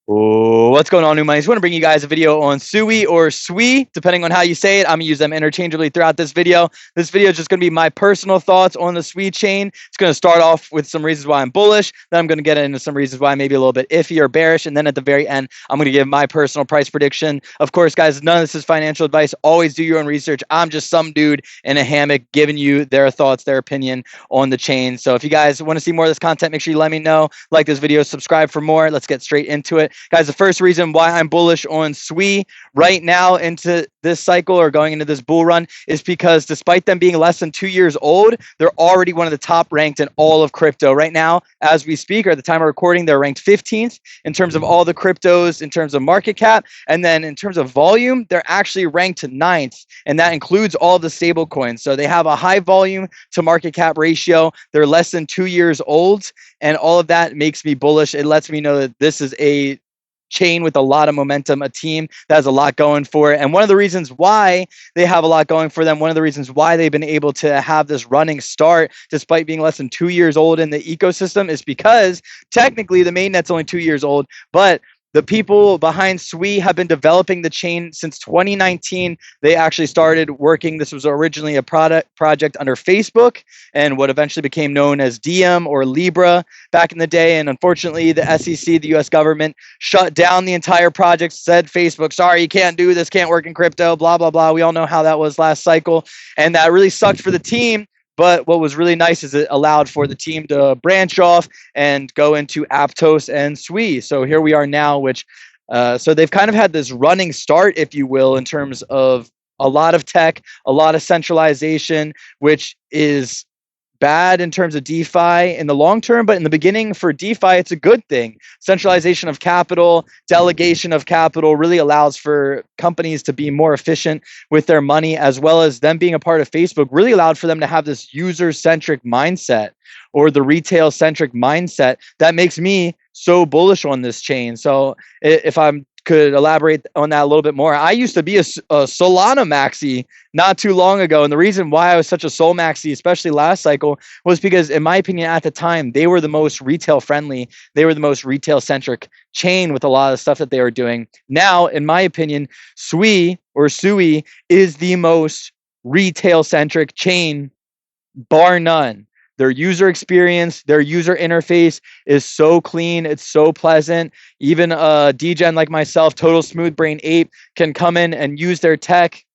Oh, what's going on, new money? I just want to bring you guys a video on SUI or SUI, depending on how you say it. I'm going to use them interchangeably throughout this video. This video is just going to be my personal thoughts on the SUI chain. It's going to start off with some reasons why I'm bullish. Then I'm going to get into some reasons why I'm maybe a little bit iffy or bearish. And then at the very end, I'm going to give my personal price prediction. Of course, guys, none of this is financial advice. Always do your own research. I'm just some dude in a hammock giving you their thoughts, their opinion on the chain. So if you guys want to see more of this content, make sure you let me know. Like this video, subscribe for more. Let's get straight into it. Guys, the first reason why I'm bullish on SUI right now into this cycle or going into this bull run is because despite them being less than 2 years old, they're already one of the top ranked in all of crypto. Right now, as we speak, or at the time of recording, they're ranked 15th in terms of all the cryptos, in terms of market cap. And then in terms of volume, they're actually ranked 9th. And that includes all of the stable coins. So they have a high volume to market cap ratio. They're less than 2 years old. And all of that makes me bullish. It lets me know that this is a chain with a lot of momentum, a team that has a lot going for it. And one of the reasons why they have a lot going for them, one of the reasons why they've been able to have this running start despite being less than 2 years old in the ecosystem is because technically the mainnet's only 2 years old, but the people behind SUI have been developing the chain since 2019. They actually started working. This was originally a project under Facebook and what eventually became known as Diem or Libra back in the day. And unfortunately, the SEC, the US government, shut down the entire project, said Facebook, sorry, you can't do this, can't work in crypto, blah, blah, blah. We all know how that was last cycle. And that really sucked for the team. But what was really nice is it allowed for the team to branch off and go into Aptos and SUI. So here we are now, which so they've kind of had this running start, if you will, in terms of a lot of tech, a lot of centralization, which is bad in terms of DeFi in the long term, but in the beginning for DeFi, it's a good thing. Centralization of capital, delegation of capital really allows for companies to be more efficient with their money, as well as them being a part of Facebook really allowed for them to have this user-centric mindset or the retail-centric mindset that makes me so bullish on this chain. So if I'm could elaborate on that a little bit more. I used to be a Solana Maxi not too long ago. And the reason why I was such a Sol Maxi, especially last cycle, was because in my opinion, at the time, they were the most retail friendly. They were the most retail centric chain with a lot of stuff that they were doing. Now, in my opinion, SUI or SUI is the most retail centric chain, bar none. Their user experience, their user interface is so clean. It's so pleasant. Even a degen like myself, total smooth brain ape, can come in and use their tech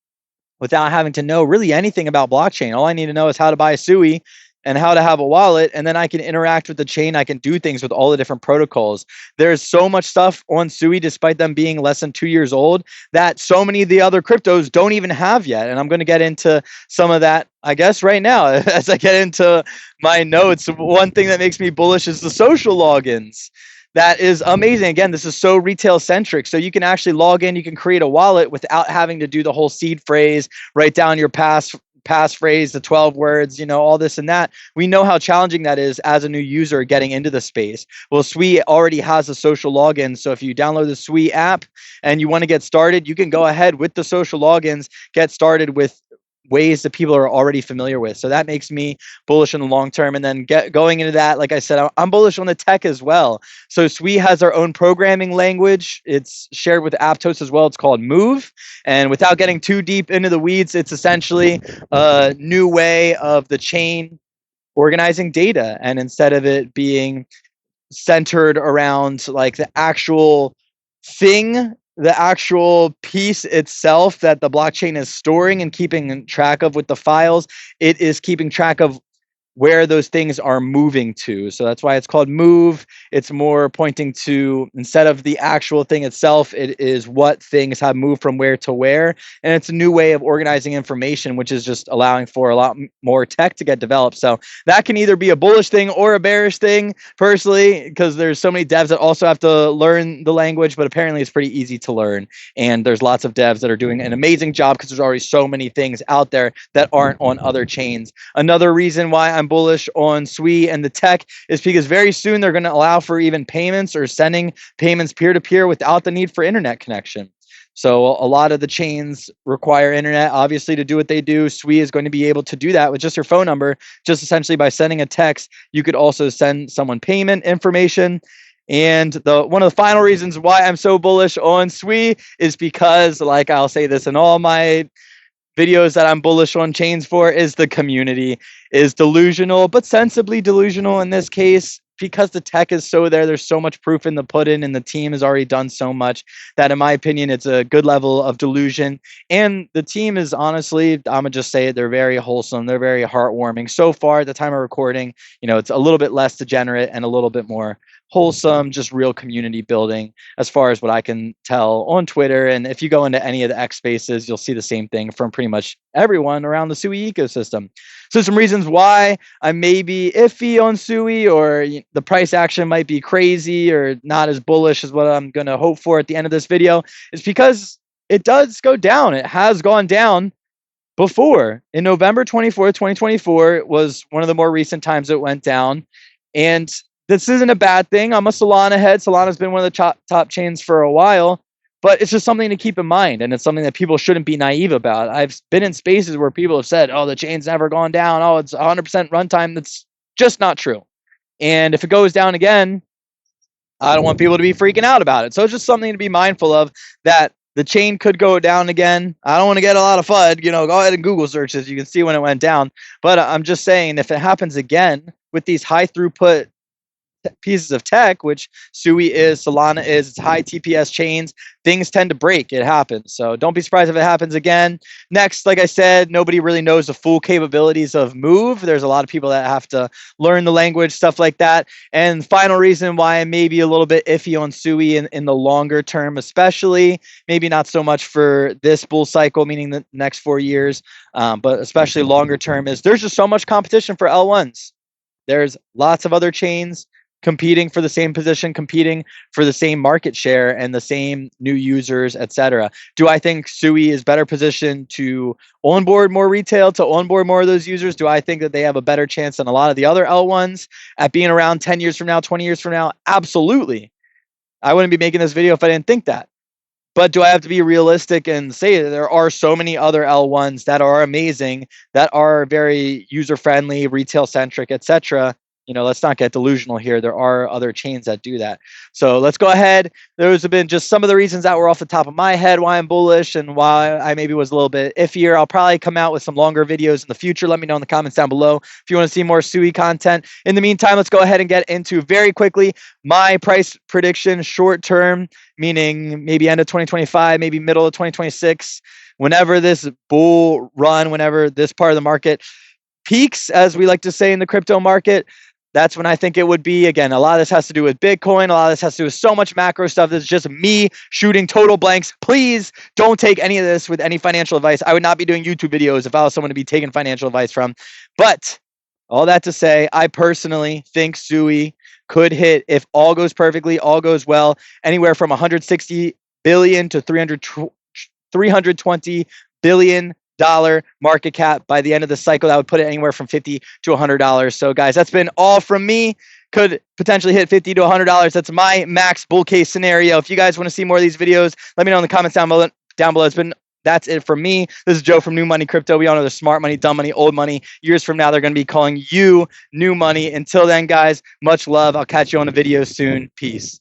without having to know really anything about blockchain. All I need to know is how to buy a SUI and how to have a wallet, and then I can interact with the chain. I can do things with all the different protocols. There's so much stuff on SUI, despite them being less than 2 years old, that so many of the other cryptos don't even have yet. And I'm going to get into some of that, I guess, right now. As I get into my notes, one thing that makes me bullish is the social logins. That is amazing. Again, this is so retail centric. So you can actually log in, you can create a wallet without having to do the whole seed phrase, write down your passphrase, the 12 words, all this and that. We know how challenging that is as a new user getting into the space. Well, SUI already has a social login. So if you download the SUI app and you want to get started, you can go ahead with the social logins, get started with ways that people are already familiar with. So that makes me bullish in the long term. And then going into that, like I said, I'm bullish on the tech as well. So SUI has their own programming language. It's shared with Aptos as well. It's called Move. And without getting too deep into the weeds, it's essentially a new way of the chain organizing data. And instead of it being centered around like the actual thing, the actual piece itself that the blockchain is storing and keeping track of with the files, it is keeping track of where those things are moving to. So that's why it's called Move. It's more pointing to, instead of the actual thing itself, it is what things have moved from where to where. And it's a new way of organizing information, which is just allowing for a lot more tech to get developed. So that can either be a bullish thing or a bearish thing, personally, because there's so many devs that also have to learn the language, but apparently it's pretty easy to learn. And there's lots of devs that are doing an amazing job because there's already so many things out there that aren't on other chains. Another reason why I'm bullish on SUI and the tech is because very soon they're going to allow for even payments or sending payments peer-to-peer without the need for internet connection. So a lot of the chains require internet, obviously, to do what they do. SUI is going to be able to do that with just your phone number, just essentially by sending a text. You could also send someone payment information. And one of the final reasons why I'm so bullish on SUI is because, like I'll say this in all my videos that I'm bullish on chains for, is the community is delusional, but sensibly delusional in this case, because the tech is so there. There's so much proof in the pudding, and the team has already done so much that, in my opinion, it's a good level of delusion. And the team is, honestly, I'm gonna just say it, they're very wholesome. They're very heartwarming. So far, at the time of recording, it's a little bit less degenerate and a little bit more wholesome, just real community building as far as what I can tell on Twitter. And if you go into any of the X spaces, you'll see the same thing from pretty much everyone around the SUI ecosystem. So some reasons why I may be iffy on SUI, or the price action might be crazy or not as bullish as what I'm going to hope for at the end of this video, is because it does go down. It has gone down before. In November 24th, 2024, it was one of the more recent times it went down. And this isn't a bad thing. I'm a Solana head. Solana's been one of the top chains for a while, but it's just something to keep in mind, and it's something that people shouldn't be naive about. I've been in spaces where people have said, oh, the chain's never gone down. Oh, it's 100% runtime. That's just not true. And if it goes down again, I don't want people to be freaking out about it. So it's just something to be mindful of, that the chain could go down again. I don't want to get a lot of FUD. Go ahead and Google search this. You can see when it went down. But I'm just saying, if it happens again with these high throughput pieces of tech, which SUI is, Solana is, it's high TPS chains, things tend to break. It happens. So don't be surprised if it happens again. Next, like I said, nobody really knows the full capabilities of Move. There's a lot of people that have to learn the language, stuff like that. And final reason why I may be a little bit iffy on SUI in the longer term, especially, maybe not so much for this bull cycle, meaning the next 4 years, but especially longer term, is there's just so much competition for L1s. There's lots of other chains competing for the same position, competing for the same market share and the same new users, etc. Do I think SUI is better positioned to onboard more retail, to onboard more of those users? Do I think that they have a better chance than a lot of the other L1s at being around 10 years from now, 20 years from now? Absolutely. I wouldn't be making this video if I didn't think that. But do I have to be realistic and say that there are so many other L1s that are amazing, that are very user-friendly, retail-centric, etc.? Let's not get delusional here. There are other chains that do that. So let's go ahead. Those have been just some of the reasons that were off the top of my head why I'm bullish and why I maybe was a little bit iffier. I'll probably come out with some longer videos in the future. Let me know in the comments down below if you want to see more SUI content. In the meantime, let's go ahead and get into, very quickly, my price prediction short term, meaning maybe end of 2025, maybe middle of 2026, whenever this bull run, whenever this part of the market peaks, as we like to say in the crypto market. That's when I think it would be. Again, a lot of this has to do with Bitcoin. A lot of this has to do with so much macro stuff. This is just me shooting total blanks. Please don't take any of this with any financial advice. I would not be doing YouTube videos if I was someone to be taking financial advice from. But all that to say, I personally think SUI could hit, if all goes perfectly, all goes well, anywhere from 160 billion to 320 billion market cap by the end of the cycle. That would put it anywhere from $50 to $100. So guys, that's been all from me. Could potentially hit $50 to $100. That's my max bull case scenario. If you guys want to see more of these videos, let me know in the comments down below. That's it from me. This is Joe from New Money Crypto. We all know there's smart money, dumb money, old money. Years from now, they're going to be calling you new money. Until then, guys, much love. I'll catch you on a video soon. Peace.